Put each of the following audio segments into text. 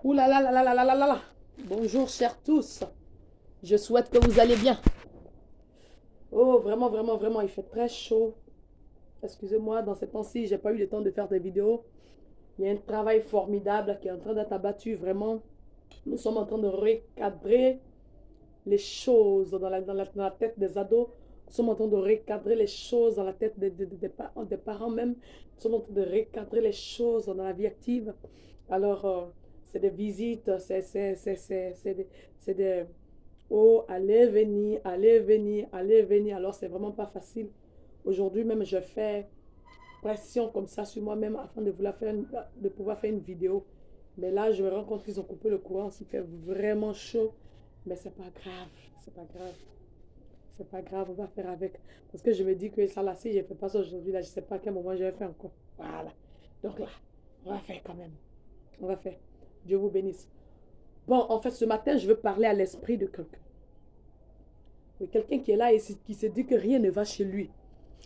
Ouh là là là là là là là là là. Bonjour chers tous. Je souhaite que vous allez bien. Oh, vraiment, vraiment, vraiment, il fait très chaud. Excusez-moi, dans ces temps-ci, j'ai pas eu le temps de faire des vidéos. Il y a un travail formidable qui est en train d'être abattu. Vraiment, nous sommes en train de recadrer les choses dans la tête des ados. Nous sommes en train de recadrer les choses dans la tête des parents même. Nous sommes en train de recadrer les choses dans la vie active. Alors, c'est des visites, c'est des... Oh, allez, venir, allez, venir, allez, venir. Alors, c'est vraiment pas facile. Aujourd'hui, même, je fais pression comme ça sur moi-même afin de pouvoir faire une vidéo. Mais là, je me rends compte qu'ils ont coupé le courant. Il fait vraiment chaud. Mais c'est pas grave. C'est pas grave. C'est pas grave. On va faire avec. Parce que je me dis que ça là, si je ne fais pas ça aujourd'hui, là, je ne sais pas à quel moment je vais faire encore. Voilà. Donc là, on va faire quand même. On va faire. Dieu vous bénisse. Bon, en fait, ce matin, je veux parler à l'esprit de quelqu'un. Oui, quelqu'un qui est là et qui se dit que rien ne va chez lui.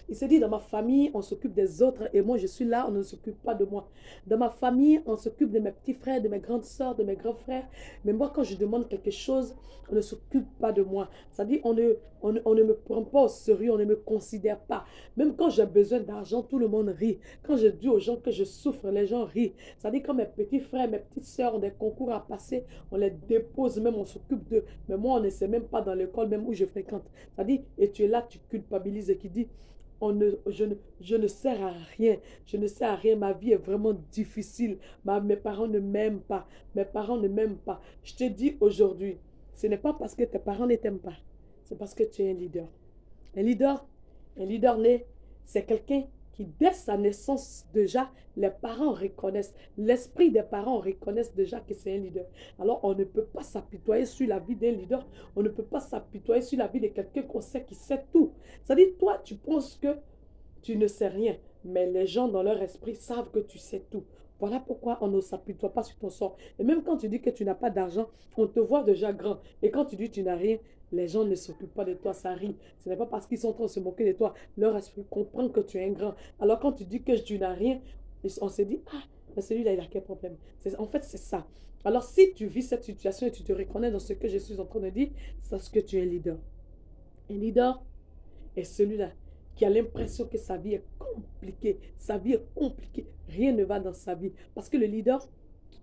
Il se dit, dans ma famille, on s'occupe des autres et moi, je suis là, on ne s'occupe pas de moi. Dans ma famille, on s'occupe de mes petits frères, de mes grandes soeurs, de mes grands frères. Mais moi, quand je demande quelque chose, on ne s'occupe pas de moi. C'est-à-dire, on ne me prend pas au sérieux, on ne me considère pas. Même quand j'ai besoin d'argent, tout le monde rit. Quand je dis aux gens que je souffre, les gens rient. C'est-à-dire, quand mes petits frères, mes petites soeurs ont des concours à passer, on les dépose même, on s'occupe d'eux. Mais moi, on ne sait même pas dans l'école même où je fréquente. C'est-à-dire, et tu es là, tu culpabilises et qui dit, je ne sers à rien. Je ne sers à rien. Ma vie est vraiment difficile. Mes parents ne m'aiment pas. Mes parents ne m'aiment pas. Je te dis aujourd'hui, ce n'est pas parce que tes parents ne t'aiment pas. C'est parce que tu es un leader. Un leader, un leader né, c'est quelqu'un qui, dès sa naissance, déjà, les parents reconnaissent, l'esprit des parents reconnaissent déjà que c'est un leader. Alors, on ne peut pas s'apitoyer sur la vie d'un leader, on ne peut pas s'apitoyer sur la vie de quelqu'un qu'on sait qui sait tout. C'est-à-dire, toi, tu penses que tu ne sais rien, mais les gens dans leur esprit savent que tu sais tout. Voilà pourquoi on ne s'apitoie pas sur ton sort. Et même quand tu dis que tu n'as pas d'argent, on te voit déjà grand. Et quand tu dis que tu n'as rien, les gens ne s'occupent pas de toi, ça rit. Ce n'est pas parce qu'ils sont en train de se moquer de toi. Leur esprit comprend que tu es un grand. Alors quand tu dis que tu n'as rien, on se dit, ah, mais celui-là, il a quel problème? En fait, c'est ça. Alors si tu vis cette situation et tu te reconnais dans ce que je suis en train de dire, c'est ce que tu es un leader. Un leader est celui-là qui a l'impression que sa vie est compliquée. Sa vie est compliquée. Rien ne va dans sa vie. Parce que le leader,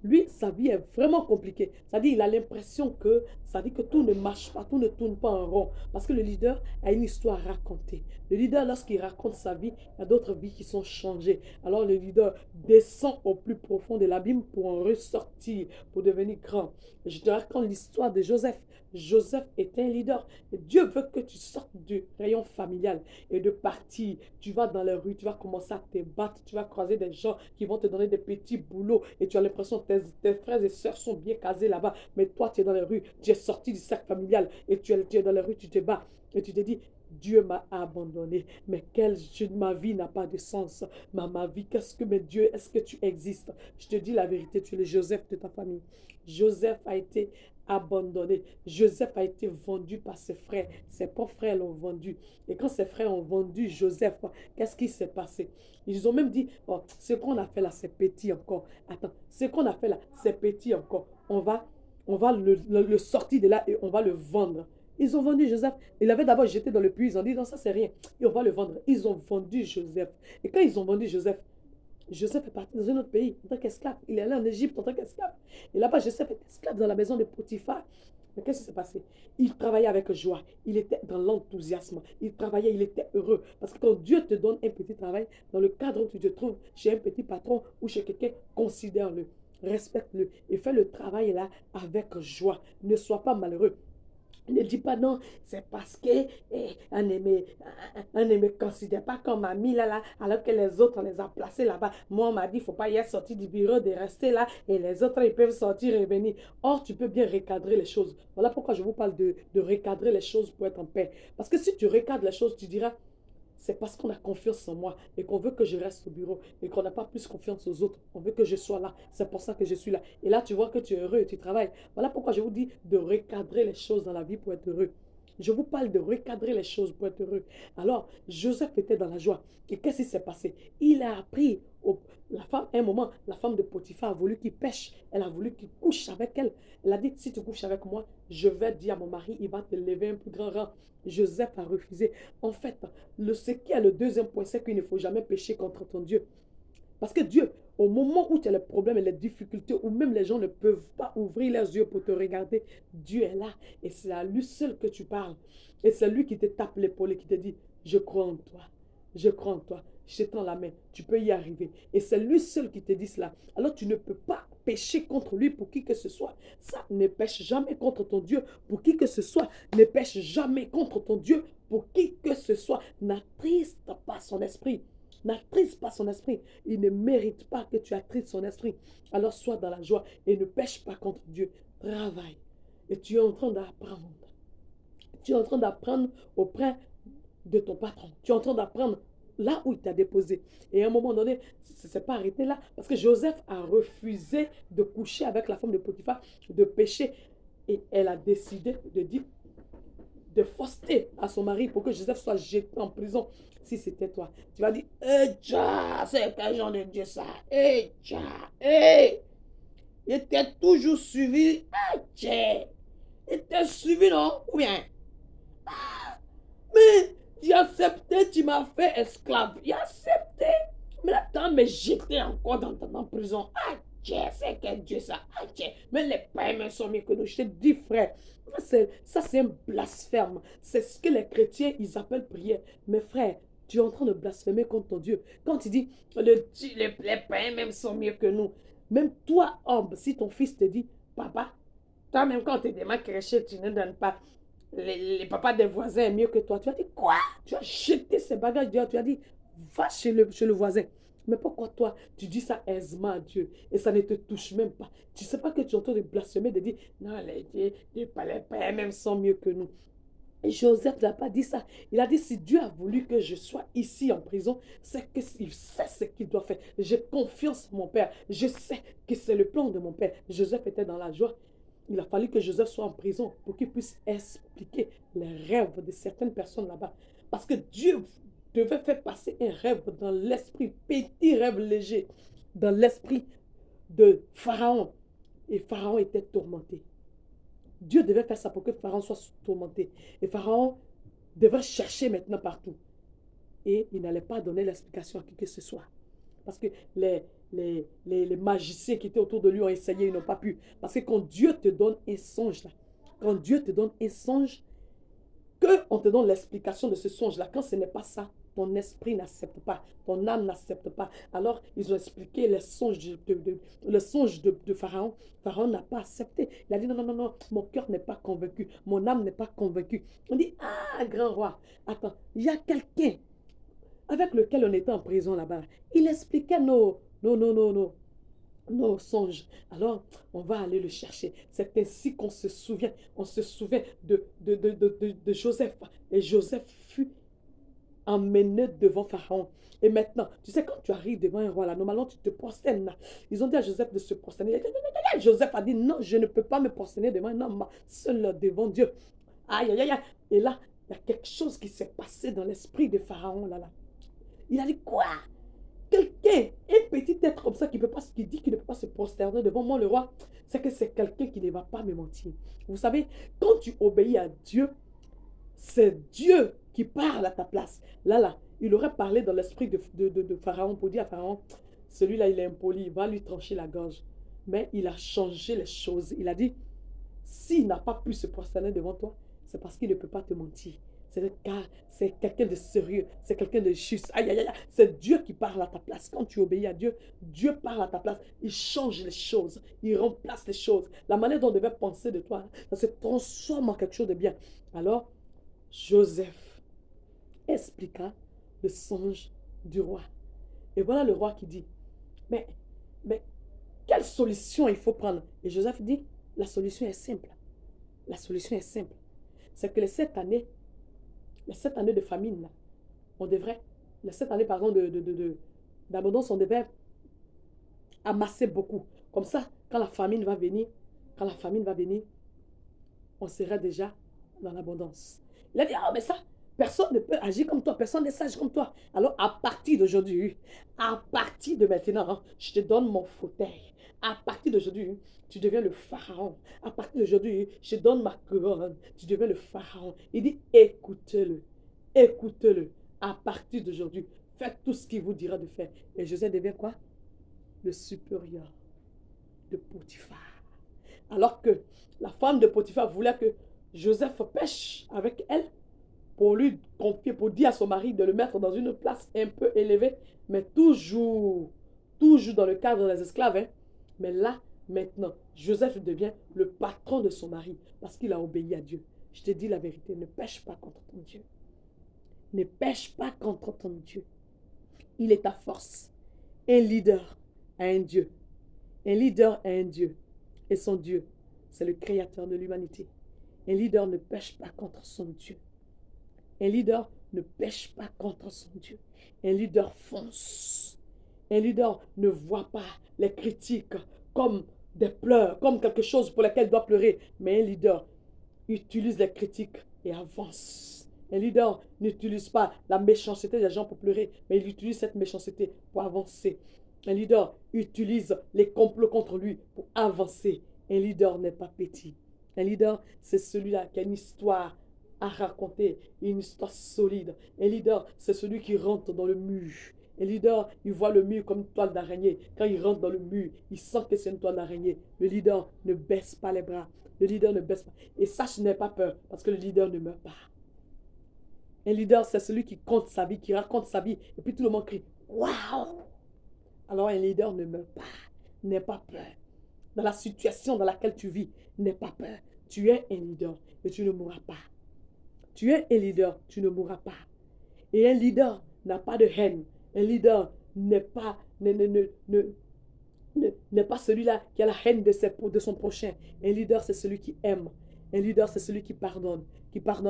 lui, sa vie est vraiment compliquée. C'est-à-dire, il a l'impression que, ça dit que tout ne marche pas, tout ne tourne pas en rond. Parce que le leader a une histoire à raconter. Le leader, lorsqu'il raconte sa vie, il y a d'autres vies qui sont changées. Alors, le leader descend au plus profond de l'abîme pour en ressortir, pour devenir grand. Je te raconte l'histoire de Joseph. Joseph est un leader. Et Dieu veut que tu sortes du rayon familial et de partir. Tu vas dans les rues, tu vas commencer à te battre, tu vas croiser des gens qui vont te donner des petits boulots et tu as l'impression que tes frères et sœurs sont bien casés là-bas. Mais toi, tu es dans les rues, tu es sorti du cercle familial et tu es dans les rues, tu te bats et tu te dis, Dieu m'a abandonné. Mais ma vie n'a pas de sens. Ma vie, qu'est-ce que, mais Dieu, est-ce que tu existes? Je te dis la vérité, tu es le Joseph de ta famille. Joseph a été abandonné. Joseph a été vendu par ses frères. Ses propres frères l'ont vendu. Et quand ses frères ont vendu Joseph, qu'est-ce qui s'est passé? Ils ont même dit, oh, ce qu'on a fait là, c'est petit encore. Attends, ce qu'on a fait là, c'est petit encore. On va le sortir de là et on va le vendre. Ils ont vendu Joseph. Il avait d'abord jeté dans le puits. Ils ont dit, non, ça c'est rien. Et on va le vendre. Ils ont vendu Joseph. Et quand ils ont vendu Joseph, Joseph est parti dans un autre pays en tant qu'esclave. Il est allé en Égypte en tant qu'esclave. Et là-bas, Joseph est esclave dans la maison de Potiphar. Mais qu'est-ce qui s'est passé? Il travaillait avec joie. Il était dans l'enthousiasme. Il travaillait, il était heureux. Parce que quand Dieu te donne un petit travail, dans le cadre où tu te trouves chez un petit patron ou chez quelqu'un, considère-le, respecte-le et fais le travail là avec joie. Ne sois pas malheureux. Ne dis pas non, c'est parce que on ne me considère pas comme ami là, alors que les autres, on les a placés là-bas. Moi, on m'a dit, il ne faut pas y être sorti du bureau, de rester là, et les autres, ils peuvent sortir et venir. Or, tu peux bien recadrer les choses. Voilà pourquoi je vous parle de recadrer les choses pour être en paix. Parce que si tu recadres les choses, tu diras, c'est parce qu'on a confiance en moi et qu'on veut que je reste au bureau et qu'on n'a pas plus confiance aux autres. On veut que je sois là. C'est pour ça que je suis là. Et là, tu vois que tu es heureux et tu travailles. Voilà pourquoi je vous dis de recadrer les choses dans la vie pour être heureux. Je vous parle de recadrer les choses pour être heureux. Alors, Joseph était dans la joie. Et qu'est-ce qui s'est passé? Il a appris, la femme, à un moment, la femme de Potiphar a voulu qu'il pêche. Elle a voulu qu'il couche avec elle. Elle a dit, si tu couches avec moi, je vais dire à mon mari, il va te lever un plus grand rang. Joseph a refusé. En fait, ce qui est le deuxième point, c'est qu'il ne faut jamais pécher contre ton Dieu. Parce que Dieu, au moment où tu as les problèmes et les difficultés, où même les gens ne peuvent pas ouvrir leurs yeux pour te regarder, Dieu est là. Et c'est à lui seul que tu parles. Et c'est lui qui te tape l'épaule et qui te dit, je crois en toi. Je crois en toi. Je tends la main. Tu peux y arriver. Et c'est lui seul qui te dit cela. Alors tu ne peux pas pécher contre lui pour qui que ce soit. Ça, ne pêche jamais contre ton Dieu pour qui que ce soit. Ne pêche jamais contre ton Dieu pour qui que ce soit. N'attriste pas son esprit. N'attriste pas son esprit. Il ne mérite pas que tu attristes son esprit. Alors sois dans la joie et ne pêche pas contre Dieu. Travaille. Et tu es en train d'apprendre. Tu es en train d'apprendre auprès de ton patron. Tu es en train d'apprendre là où il t'a déposé. Et à un moment donné, ça ne s'est pas arrêté là. Parce que Joseph a refusé de coucher avec la femme de Potiphar, de pécher. Et elle a décidé de dire, de fausseté à son mari pour que Joseph soit jeté en prison. Si c'était toi, tu vas dire, c'est quel genre de Dieu ça? Il t'a toujours suivi. Il t'a suivi, non? Ou bien, mais j'ai accepté, tu m'as fait esclave. J'ai accepté. Mais là, tu me jeté encore dans prison. C'est quel Dieu ça? Mais les païens sont mieux que nous. Je te dis, frère, ça c'est un blasphème. C'est ce que les chrétiens, ils appellent prière. Mais frère, tu es en train de blasphémer contre ton Dieu. Quand tu dis, les païens même sont mieux que nous. Même toi, homme, si ton fils te dit, papa, toi-même quand tu es des crêché, tu ne donnes pas. Les papas des voisins est mieux que toi. Tu as dit quoi? Tu as jeté ces bagages dehors. Tu as dit, va chez le voisin. Mais pourquoi toi, tu dis ça aisément à Dieu et ça ne te touche même pas? Tu ne sais pas que tu es en train de blasphémer, de dire, non, les pères même sont mieux que nous. Et Joseph n'a pas dit ça. Il a dit, si Dieu a voulu que je sois ici en prison, c'est qu'il sait ce qu'il doit faire. J'ai confiance en mon Père. Je sais que c'est le plan de mon Père. Joseph était dans la joie. Il a fallu que Joseph soit en prison pour qu'il puisse expliquer les rêves de certaines personnes là-bas. Parce que Dieu devait faire passer un rêve dans l'esprit, petit rêve léger, dans l'esprit de Pharaon. Et Pharaon était tourmenté. Dieu devait faire ça pour que Pharaon soit tourmenté. Et Pharaon devait chercher maintenant partout. Et il n'allait pas donner l'explication à qui que ce soit. Parce que les magiciens qui étaient autour de lui ont essayé, ils n'ont pas pu. Parce que quand Dieu te donne un songe, là, quand Dieu te donne un songe, qu'on te donne l'explication de ce songe-là, quand ce n'est pas ça, ton esprit n'accepte pas, ton âme n'accepte pas. Alors, ils ont expliqué le songe de Pharaon. Pharaon n'a pas accepté. Il a dit, non, non, non, non, mon cœur n'est pas convaincu, mon âme n'est pas convaincue. On dit, grand roi, attends, il y a quelqu'un avec lequel on était en prison là-bas. Il expliquait nos songes. Alors, on va aller le chercher. C'est ainsi qu'on se souvient. On se souvient de Joseph. Et Joseph fut emmené devant Pharaon. Et maintenant, tu sais, quand tu arrives devant un roi, là, normalement, tu te prosternes. Ils ont dit à Joseph de se prosterner. Joseph a dit, non, je ne peux pas me prosterner devant un homme, seul devant Dieu. Aïe, aïe, aïe. Et là, il y a quelque chose qui s'est passé dans l'esprit de Pharaon, là. Il a dit, quoi? Quelqu'un, un petit être comme ça qui dit qu'il ne peut pas se prosterner devant moi, le roi, c'est que c'est quelqu'un qui ne va pas me mentir. Vous savez, quand tu obéis à Dieu, c'est Dieu qui parle à ta place. Là, il aurait parlé dans l'esprit de Pharaon pour dire à Pharaon, celui-là, il est impoli, il va lui trancher la gorge. Mais il a changé les choses. Il a dit, s'il n'a pas pu se prosterner devant toi, c'est parce qu'il ne peut pas te mentir. C'est quelqu'un de sérieux, c'est quelqu'un de juste. Aïe, aïe, aïe, c'est Dieu qui parle à ta place. Quand tu obéis à Dieu, Dieu parle à ta place. Il change les choses, il remplace les choses. La manière dont on devait penser de toi, ça se transforme en quelque chose de bien. Alors, Joseph expliqua le songe du roi. Et voilà le roi qui dit, mais, mais quelle solution il faut prendre? Et Joseph dit, la solution est simple. La solution est simple. C'est que les 7 années de famine, là, on devrait, les 7 années, pardon, d'abondance, on devait amasser beaucoup. Comme ça, quand la famine va venir, on sera déjà dans l'abondance. Il a dit, ah, mais ça, personne ne peut agir comme toi, personne n'est sage comme toi. Alors, à partir d'aujourd'hui, à partir de maintenant, hein, je te donne mon fauteuil. À partir d'aujourd'hui, tu deviens le pharaon. À partir d'aujourd'hui, je te donne ma couronne. Tu deviens le pharaon. Il dit, écoutez-le. Écoutez-le. À partir d'aujourd'hui, faites tout ce qu'il vous dira de faire. Et Joseph devient quoi? Le supérieur de Potiphar. Alors que la femme de Potiphar voulait que Joseph pêche avec elle pour lui confier, pour dire à son mari de le mettre dans une place un peu élevée, mais toujours dans le cadre des esclaves. Hein. Mais là, maintenant, Joseph devient le patron de son mari parce qu'il a obéi à Dieu. Je te dis la vérité, ne pêche pas contre ton Dieu. Ne pêche pas contre ton Dieu. Il est ta force. Un leader a un Dieu. Un leader a un Dieu. Et son Dieu, c'est le créateur de l'humanité. Un leader ne pêche pas contre son Dieu. Un leader ne pêche pas contre son Dieu. Un leader fonce. Un leader ne voit pas les critiques comme des pleurs, comme quelque chose pour lequel il doit pleurer. Mais un leader utilise les critiques et avance. Un leader n'utilise pas la méchanceté des gens pour pleurer, mais il utilise cette méchanceté pour avancer. Un leader utilise les complots contre lui pour avancer. Un leader n'est pas petit. Un leader, c'est celui-là qui a une histoire à raconter, une histoire solide. Un leader, c'est celui qui rentre dans le mur. Un leader, il voit le mur comme une toile d'araignée. Quand il rentre dans le mur, il sent que c'est une toile d'araignée. Le leader ne baisse pas les bras. Le leader ne baisse pas. Et ça, je n'ai pas peur, parce que le leader ne meurt pas. Un leader, c'est celui qui compte sa vie, qui raconte sa vie, et puis tout le monde crie « Waouh !» Alors un leader ne meurt pas. N'aie pas peur. Dans la situation dans laquelle tu vis, n'aie pas peur. Tu es un leader et tu ne mourras pas. Tu es un leader, tu ne mourras pas. Et un leader n'a pas de haine. Un leader n'est pas, n'est pas celui-là qui a la haine de son prochain. Un leader, c'est celui qui aime. Un leader, c'est celui qui pardonne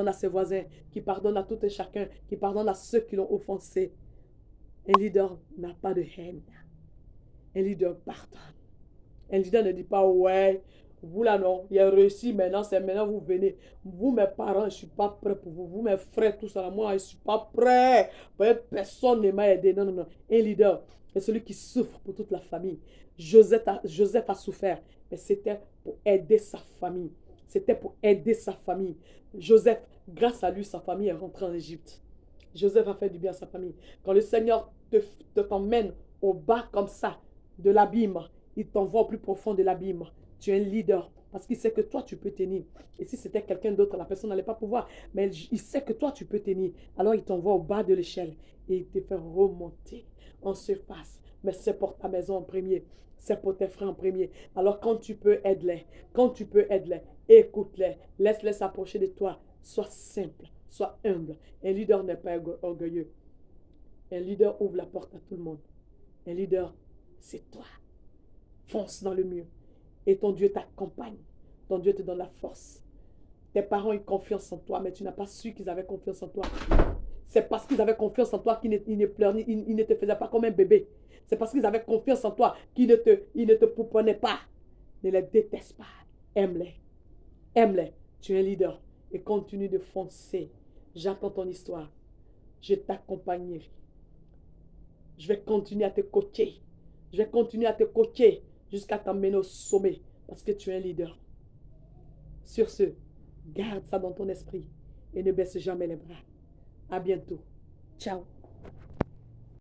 à ses voisins, qui pardonne à tout et chacun, qui pardonne à ceux qui l'ont offensé. Un leader n'a pas de haine. Un leader pardonne. Un leader ne dit pas, ouais, vous là non, il a réussi maintenant, c'est maintenant vous venez. Vous, mes parents, je ne suis pas prêt pour vous. Vous, mes frères, tout ça, moi, je ne suis pas prêt. Personne ne m'a aidé. Non, non, non. Un leader, c'est celui qui souffre pour toute la famille. Joseph a souffert, mais c'était pour aider sa famille. C'était pour aider sa famille. Joseph, grâce à lui, sa famille est rentrée en Égypte. Joseph a fait du bien à sa famille. Quand le Seigneur t'emmène au bas comme ça, de l'abîme, il t'envoie au plus profond de l'abîme. Tu es un leader parce qu'il sait que toi, tu peux tenir. Et si c'était quelqu'un d'autre, la personne n'allait pas pouvoir. Mais il sait que toi, tu peux tenir. Alors, il t'envoie au bas de l'échelle et il te fait remonter en surface. Mais c'est pour ta maison en premier. C'est pour tes frères en premier. Alors, quand tu peux, aide-les. Quand tu peux, aide-les. Écoute-les. Laisse-les s'approcher de toi. Sois simple. Sois humble. Un leader n'est pas orgueilleux. Un leader ouvre la porte à tout le monde. Un leader, c'est toi. Fonce dans le mur. Et ton Dieu t'accompagne. Ton Dieu te donne la force. Tes parents ont eu confiance en toi, mais tu n'as pas su qu'ils avaient confiance en toi. C'est parce qu'ils avaient confiance en toi qu'ils ne pleuraient, ils ne te faisaient pas comme un bébé. C'est parce qu'ils avaient confiance en toi qu'ils ne te pouponnaient pas. Ne les déteste pas. Aime-les. Aime-les. Tu es un leader. Et continue de foncer. J'attends ton histoire. Je t'accompagnerai. Je vais continuer à te coacher. Je vais continuer à te coacher jusqu'à t'emmener au sommet parce que tu es un leader. Sur ce, garde ça dans ton esprit et ne baisse jamais les bras. À bientôt. Ciao.